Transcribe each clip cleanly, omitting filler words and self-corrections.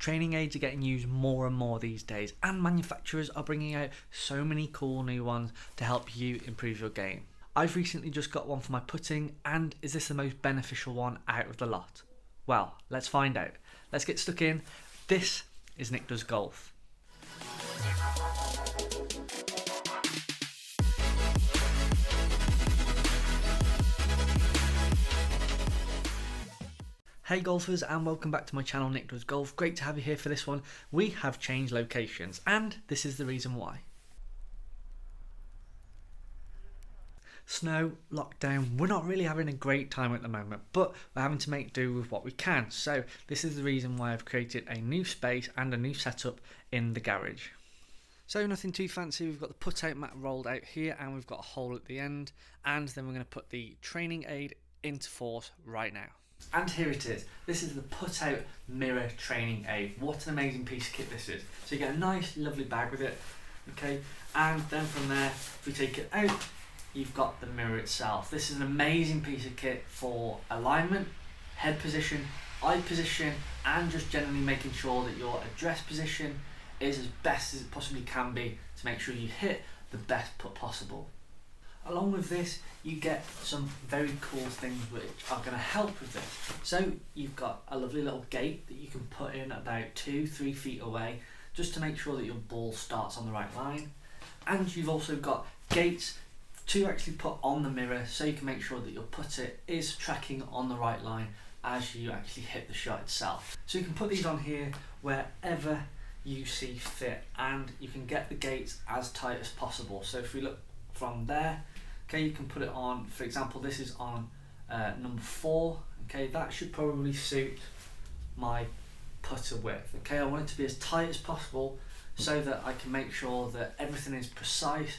Training aids are getting used more and more these days, and manufacturers are bringing out so many cool new ones to help you improve your game. I've recently just got one for my putting, and is this the most beneficial one out of the lot? Well, let's find out. Let's get stuck in. This is Nick Does Golf. Hey golfers, and welcome back to my channel Nick Does Golf. Great to have you here for this one. We have changed locations, and this is the reason why. Snow, lockdown, we're not really having a great time at the moment, but we're having to make do with what we can. So this is the reason why I've created a new space and a new setup in the garage. So nothing too fancy, we've got the PuttOut mat rolled out here, and we've got a hole at the end, and then we're going to put the training aid into force right now. And here it is. This is the PuttOut Mirror training aid. What an amazing piece of kit this is. So you get a nice lovely bag with it, okay, and then from there, if we take it out, you've got the mirror itself. This is an amazing piece of kit for alignment, head position, eye position, and just generally making sure that your address position is as best as it possibly can be to make sure you hit the best putt possible. Along with this, you get some very cool things which are going to help with this. So you've got a lovely little gate that you can put in about 2-3 feet away, just to make sure that your ball starts on the right line. And you've also got gates to actually put on the mirror, so you can make sure that your putter is tracking on the right line as you actually hit the shot itself. So you can put these on here wherever you see fit, and you can get the gates as tight as possible. So if we look from there, okay, you can put it on, for example, this is on number 4, okay, that should probably suit my putter width, okay. I want it to be as tight as possible so that I can make sure that everything is precise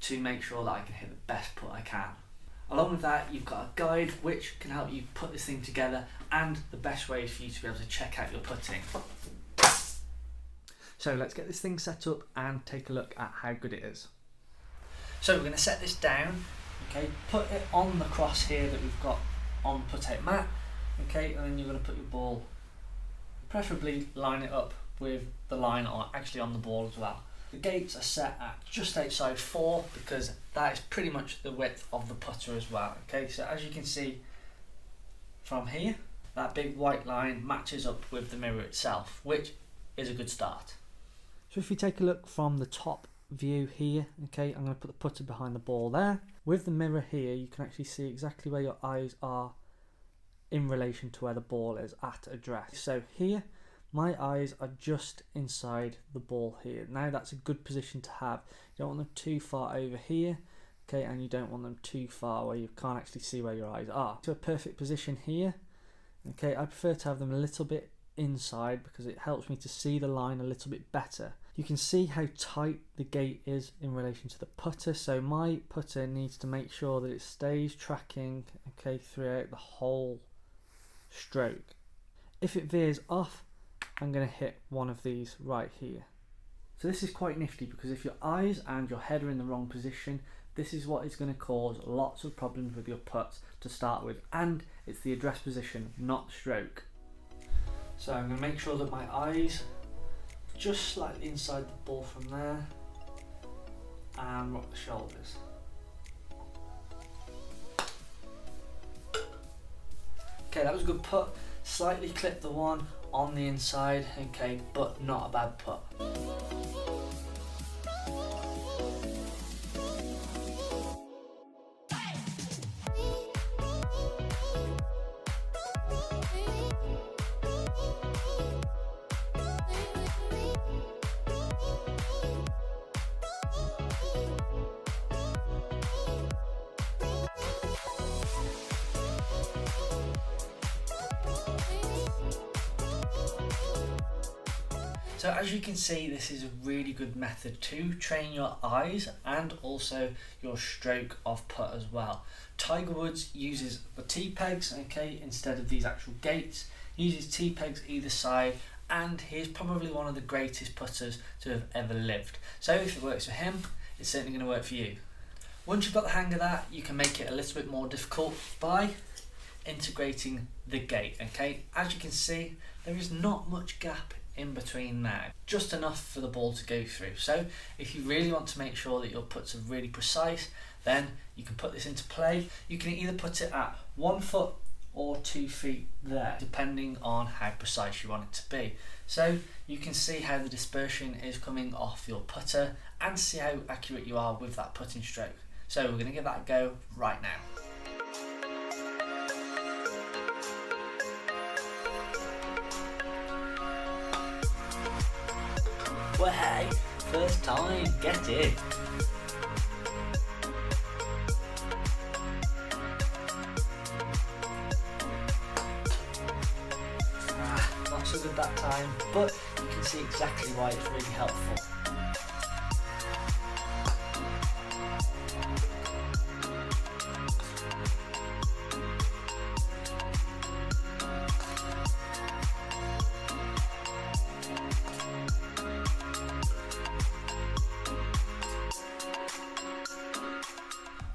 to make sure that I can hit the best putt I can. Along with that, you've got a guide which can help you put this thing together, and the best way for you to be able to check out your putting. So let's get this thing set up and take a look at how good it is. So we're going to set this down, okay, put it on the cross here that we've got on the PuttOut mat, okay, and then you're going to put your ball, preferably line it up with the line actually on the ball as well. The gates are set at just outside 4 because that is pretty much the width of the putter as well, okay, so as you can see from here, that big white line matches up with the mirror itself, which is a good start. So if we take a look from the top view here, okay, I'm going to put the putter behind the ball there. With the mirror here, you can actually see exactly where your eyes are in relation to where the ball is at address. So here, my eyes are just inside the ball here. Now that's a good position to have. You don't want them too far over here, okay, and you don't want them too far where you can't actually see where your eyes are. So a perfect position here, okay, I prefer to have them a little bit inside because it helps me to see the line a little bit better. You can see how tight the gate is in relation to the putter, so my putter needs to make sure that it stays tracking, okay, throughout the whole stroke. If it veers off, I'm going to hit one of these right here. So this is quite nifty because if your eyes and your head are in the wrong position, this is what is going to cause lots of problems with your putts to start with, and it's the address position, not the stroke. So I'm going to make sure that my eyes just slightly inside the ball from there, and rock the shoulders. Okay, that was a good putt. Slightly clip the one on the inside, okay, but not a bad putt. So as you can see, this is a really good method to train your eyes and also your stroke of putt as well. Tiger Woods uses the T-pegs, okay, instead of these actual gates. He uses T-pegs either side, and he's probably one of the greatest putters to have ever lived. So if it works for him, it's certainly going to work for you. Once you've got the hang of that, you can make it a little bit more difficult by integrating the gate, okay? As you can see, there is not much gap in between there, just enough for the ball to go through. So if you really want to make sure that your putts are really precise, then you can put this into play. You can either put it at 1 foot or 2 feet there, depending on how precise you want it to be. So you can see how the dispersion is coming off your putter and see how accurate you are with that putting stroke. So we're going to give that a go right now. Well, hey, first time, get it. Not so good that time, but you can see exactly why it's really helpful.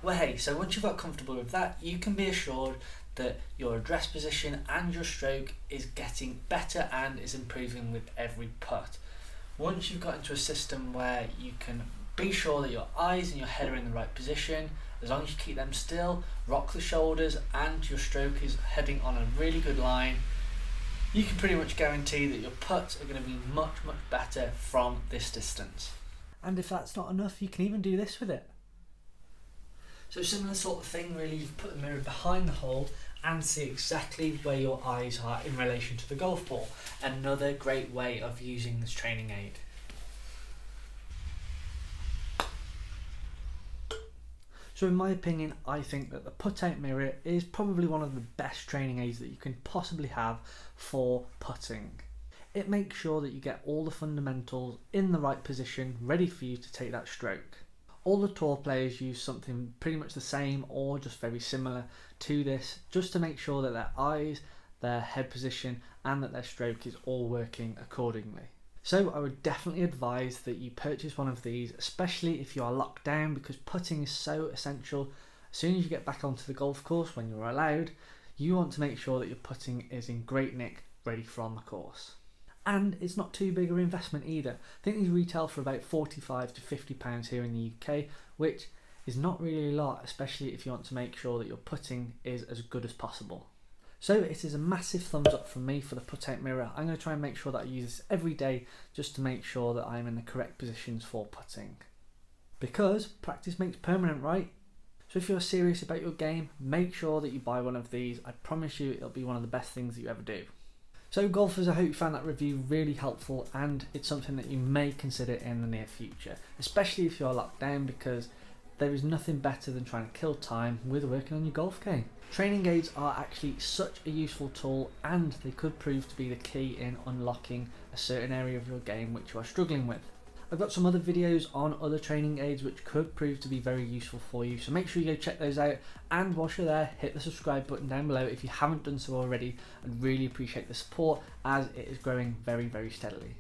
Well, hey, so once you've got comfortable with that, you can be assured that your address position and your stroke is getting better and is improving with every putt. Once you've got into a system where you can be sure that your eyes and your head are in the right position, as long as you keep them still, rock the shoulders, and your stroke is heading on a really good line, you can pretty much guarantee that your putts are going to be much better from this distance. And if that's not enough, you can even do this with it. So similar sort of thing really, you put the mirror behind the hole and see exactly where your eyes are in relation to the golf ball. Another great way of using this training aid. So in my opinion, I think that the PuttOut Mirror is probably one of the best training aids that you can possibly have for putting. It makes sure that you get all the fundamentals in the right position, ready for you to take that stroke. All the tour players use something pretty much the same or just very similar to this, just to make sure that their eyes, their head position and that their stroke is all working accordingly. So I would definitely advise that you purchase one of these, especially if you are locked down, because putting is so essential. As soon as you get back onto the golf course, when you're allowed, you want to make sure that your putting is in great nick, ready for on the course. And it's not too big an investment either. I think these retail for about £45 to £50 here in the UK, which is not really a lot, especially if you want to make sure that your putting is as good as possible. So it is a massive thumbs up from me for the PuttOut Mirror. I'm going to try and make sure that I use this every day just to make sure that I'm in the correct positions for putting. Because practice makes permanent, right? So if you're serious about your game, make sure that you buy one of these. I promise you it'll be one of the best things that you ever do. So golfers, I hope you found that review really helpful and it's something that you may consider in the near future, especially if you're locked down, because there is nothing better than trying to kill time with working on your golf game. Training aids are actually such a useful tool and they could prove to be the key in unlocking a certain area of your game which you are struggling with. I've got some other videos on other training aids which could prove to be very useful for you, so make sure you go check those out, and whilst you're there, hit the subscribe button down below if you haven't done so already. I'd really appreciate the support as it is growing very steadily.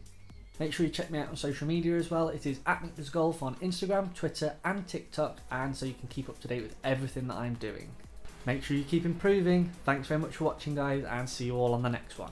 Make sure you check me out on social media as well. It is @McDoesGolf on Instagram, Twitter and TikTok, and so you can keep up to date with everything that I'm doing. Make sure you keep improving. Thanks very much for watching guys, and see you all on the next one.